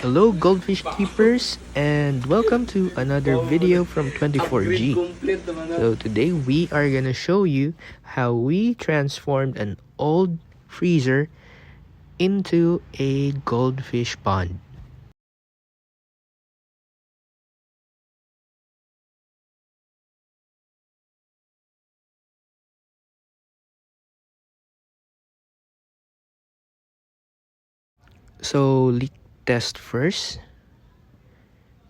Hello goldfish keepers, and welcome to another video from 24G. So today we are gonna show you how we transformed an old freezer into a goldfish pond. So leak test first.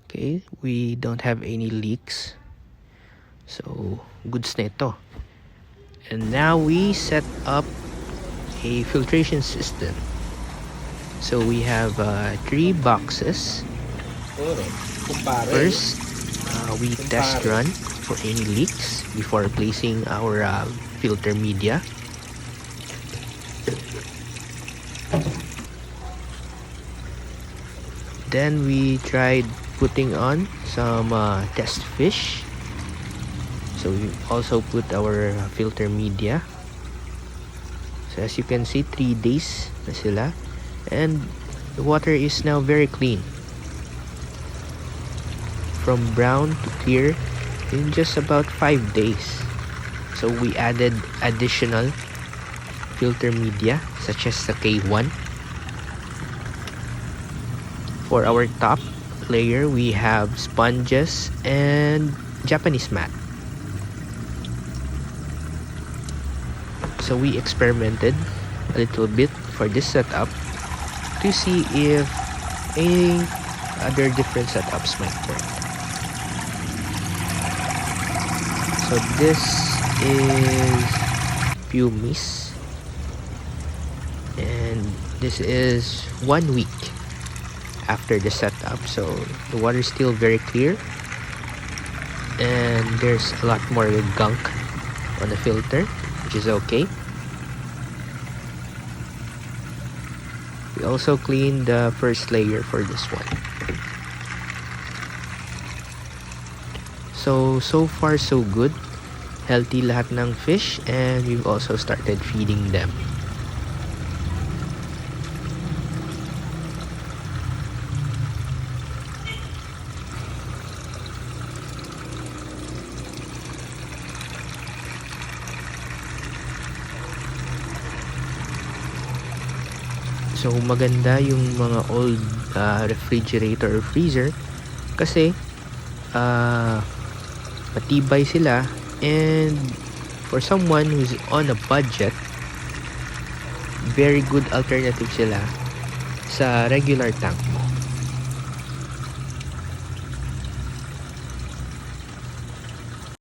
Okay, we don't have any leaks. So goods na ito. And now we set up a filtration system. So we have 3 boxes. First, we test run for any leaks before placing our filter media. Then we tried putting on some test fish. So we also put our filter media. So as you can see, 3 days na sila. And the water is now very clean. From brown to clear in just about 5 days. So we added additional filter media such as the K1. For our top layer, we have sponges and Japanese mat. So we experimented a little bit for this setup to see if any other different setups might work. So this is Pumice, and this is 1 week after the setup. So the water is still very clear, and there's a lot more gunk on the filter, which is okay. We also cleaned the first layer for this one. So far so good. Healthy lahat ng fish, and we've also started feeding them. So maganda yung mga old refrigerator or freezer kasi matibay sila, and for someone who's on a budget, very good alternative sila sa regular tank mo.